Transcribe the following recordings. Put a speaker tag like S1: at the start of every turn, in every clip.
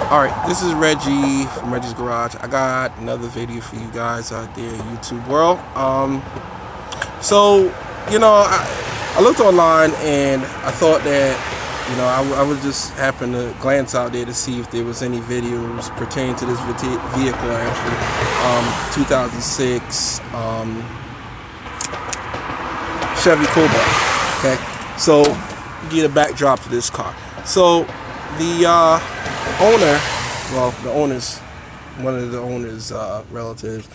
S1: Alright, this is Reggie from Reggie's Garage. I got another video for you guys out there in YouTube world. I looked online and I thought that, I would just happen to glance out there to see if there was any videos pertaining to this vehicle actually. 2006 Chevy Cobalt. Okay, so get a backdrop to this car. So the one of the owner's relatives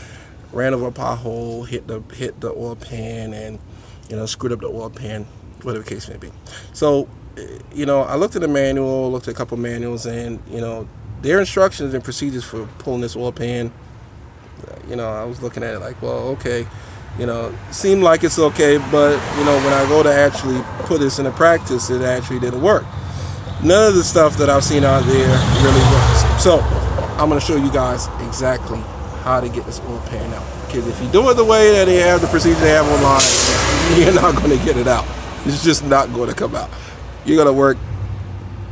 S1: ran over a pothole, hit the oil pan, and screwed up the oil pan, whatever the case may be. So I looked at the manual, looked at a couple manuals, and their instructions and procedures for pulling this oil pan. I was looking at it like, well, okay, seemed like it's okay, but when I go to actually put this into practice, it actually didn't work. None of the stuff that I've seen out there really works. So I'm going to show you guys exactly how to get this oil pan out. Because if you do it the way that they have the procedure they have online, you're not going to get it out. It's just not going to come out. You're going to work.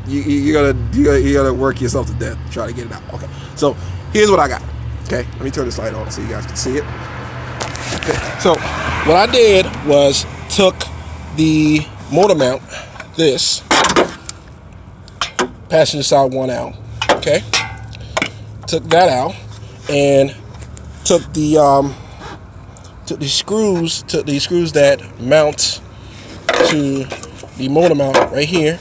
S1: You gotta work yourself to death to try to get it out. Okay. So here's what I got. Okay. Let me turn this light on so you guys can see it. Okay. So what I did was took the motor mount, this passenger side one out. Okay. Took that out and took the screws that mount to the motor mount right here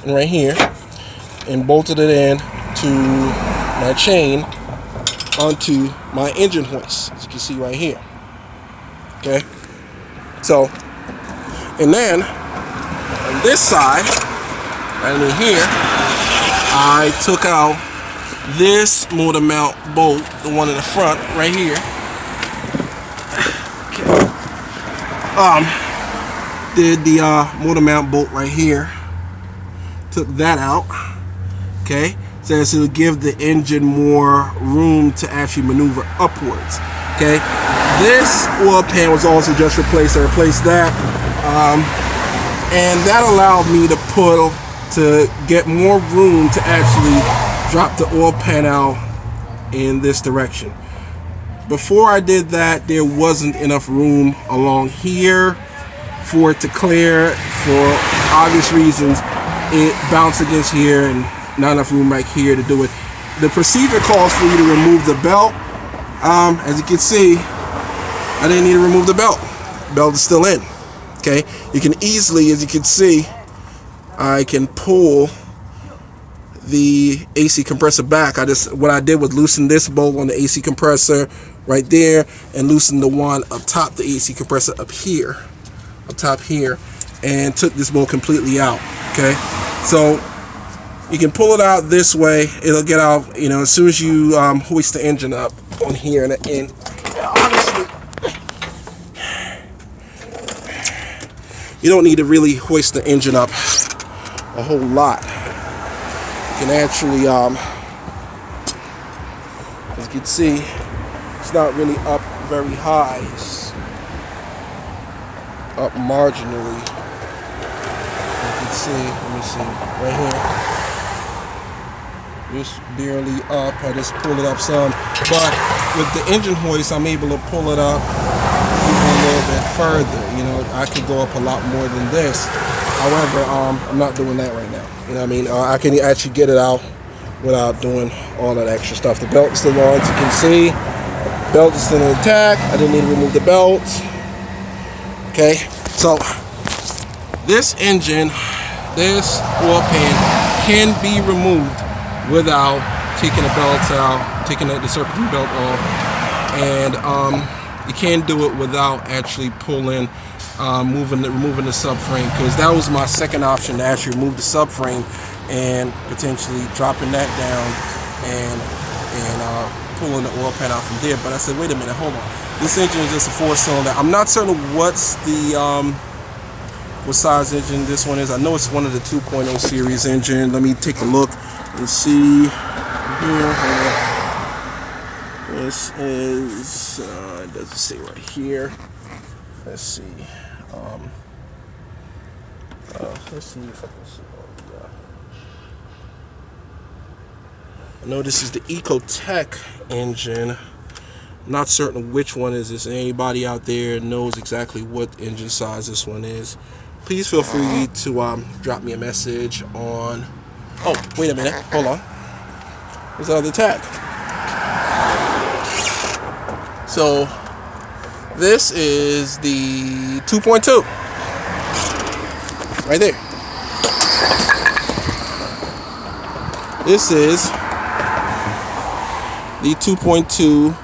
S1: and bolted it in to my chain onto my engine hoist, as you can see right here. Okay, so and then on this side, right in here, I took out this motor mount bolt, the one in the front right here. Okay. Did the motor mount bolt right here. Took that out. Okay, so this will give the engine more room to actually maneuver upwards. Okay, this oil pan was also just replaced. I replaced that, and that allowed me to get more room to actually drop the oil pan out in this direction. Before I did that, there wasn't enough room along here for it to clear. For obvious reasons, it bounced against here and not enough room right here to do it. The procedure calls for you to remove the belt. As you can see, I didn't need to remove the belt. The belt is still in. Okay, you can easily, as you can see, I can pull the AC compressor back. What I did was loosen this bolt on the AC compressor right there and loosen the one up top, the AC compressor up top here, and took this bolt completely out. Okay, so you can pull it out this way. It'll get out, as soon as you hoist the engine up on here, and obviously you don't need to really hoist the engine up a whole lot. You can actually, as you can see, it's not really up very high. It's up marginally. You can see, let me see, right here. Just barely up. I just pull it up some. But with the engine hoist, I'm able to pull it up even a little bit further. I could go up a lot more than this. However, I'm not doing that right now. I can actually get it out without doing all that extra stuff. The belt is still on, as you can see. The belt is still intact. I didn't need to remove the belt. Okay, so this engine, this oil pan can be removed without taking the belt out, taking the serpentine belt off, and you can do it without actually pulling, removing the subframe, because that was my second option, to actually remove the subframe and potentially dropping that down and pulling the oil pan out from there. But I said, wait a minute, hold on. This engine is just a 4-cylinder. I'm not certain what's what size engine this one is. I know it's one of the 2.0 series engine. Let me take a look and see here. This is it doesn't say right here. Let's see. Let's see if I can see. I know this is the Ecotech engine. I'm not certain which one is this. Anybody out there knows exactly what engine size this one is, please feel free to drop me a message on. Oh, wait a minute. Hold on. There's another tag. So this is the 2.2 right there. This is the 2.2,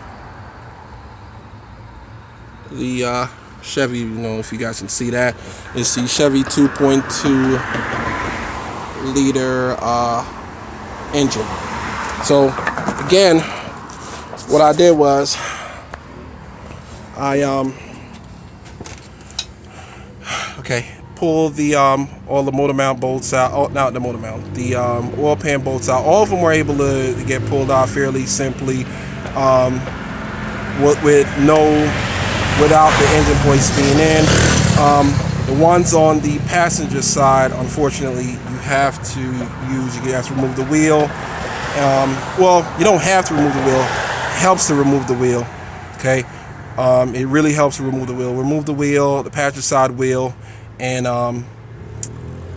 S1: the Chevy, if you guys can see that, it's the Chevy 2.2 liter engine. So again, what I did was I pulled the all the motor mount bolts out. Oh, not the motor mount, the oil pan bolts out. All of them were able to get pulled out fairly simply, without the engine hoist being in. The ones on the passenger side, unfortunately, you have to remove the wheel. Well, you don't have to remove the wheel. It helps to remove the wheel. Okay, it really helps to remove the wheel. Remove the wheel, the passenger side wheel, and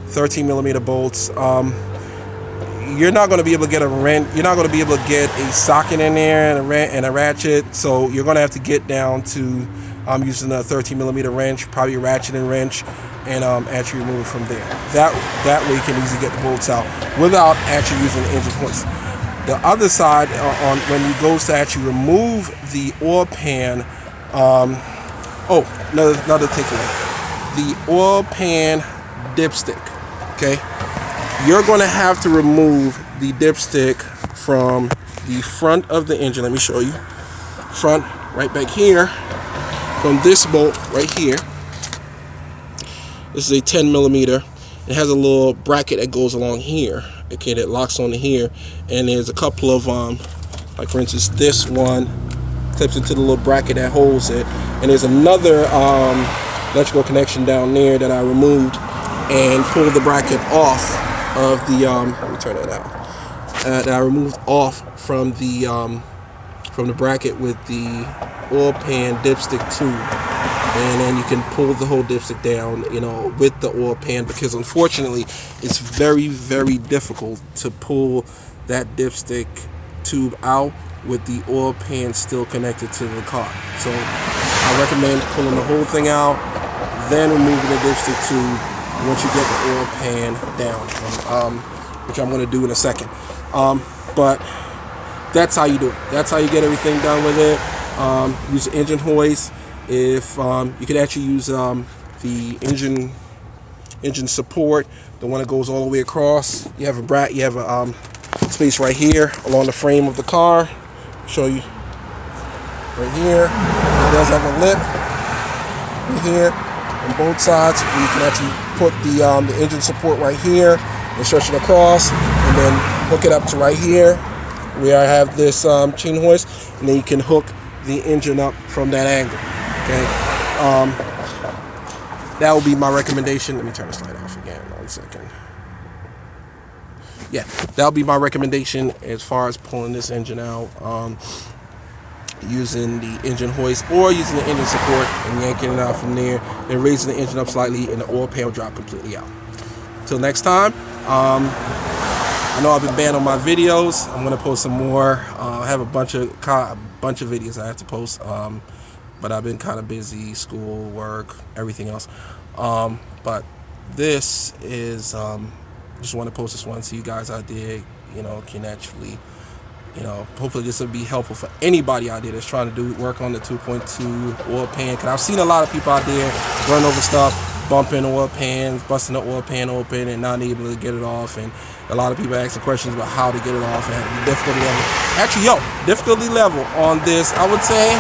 S1: 13 millimeter bolts. You're not going to be able to get a wrench. You're not going to be able to get a socket in there and a ratchet. So you're going to have to get down to using a 13 millimeter wrench, probably a ratchet and wrench, and actually remove it from there. That way you can easily get the bolts out without actually using the engine hoist. The other side, on when you go to actually remove the oil pan, another takeaway: the oil pan dipstick. Okay, you're going to have to remove the dipstick from the front of the engine. Let me show you. Front, right back here, from this bolt right here. This is a 10 millimeter. It has a little bracket that goes along here. Okay, that locks onto here, and there's a couple of like for instance, this one clips into the little bracket that holds it, and there's another electrical connection down there that I removed and pulled the bracket off of the let me turn that out. That I removed off from the bracket with the oil pan dipstick tube, and then you can pull the whole dipstick down, with the oil pan, because unfortunately it's very, very difficult to pull that dipstick tube out with the oil pan still connected to the car. So I recommend pulling the whole thing out, then removing the dipstick tube once you get the oil pan down, which I'm going to do in a second. But that's how you do it. That's how you get everything done with it. Use the engine hoist. If you could actually use the engine support, the one that goes all the way across. You have a space right here along the frame of the car. Show you right here. It does have a lip right here on both sides. You can actually put the engine support right here and stretch it across, and then hook it up to right here where I have this chain hoist, and then you can hook the engine up from that angle. Okay, that will be my recommendation. Let me turn this light off again. 1 second. Yeah, that'll be my recommendation as far as pulling this engine out, using the engine hoist or using the engine support and yanking it out from there, and raising the engine up slightly, and the oil pan will drop completely out. Till next time. I know I've been banned on my videos. I'm gonna post some more. I have a bunch of videos I have to post, but I've been kind of busy, school, work, everything else. But this is just want to post this one so you guys out there, can actually, hopefully this will be helpful for anybody out there that's trying to work on the 2.2 oil pan. Because I've seen a lot of people out there run over stuff, bumping oil pans, busting the oil pan open, and not able to get it off. And a lot of people asking questions about how to get it off and the difficulty level. Actually, difficulty level on this, I would say,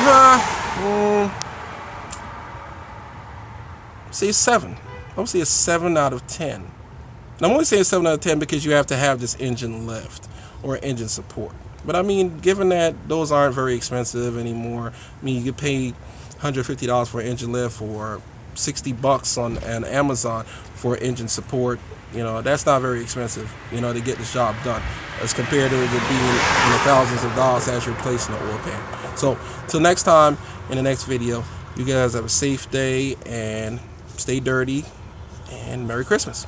S1: say 7. I would say a 7 out of 10. And I'm only saying 7 out of 10 because you have to have this engine lift or engine support. But I mean, given that those aren't very expensive anymore, I mean, you could pay $150 for an engine lift or $60 on Amazon for engine support. You know, that's not very expensive, you know, to get this job done, as compared to it being in the thousands of dollars as replacing the oil pan. So till next time, in the next video, you guys have a safe day and stay dirty, and Merry Christmas.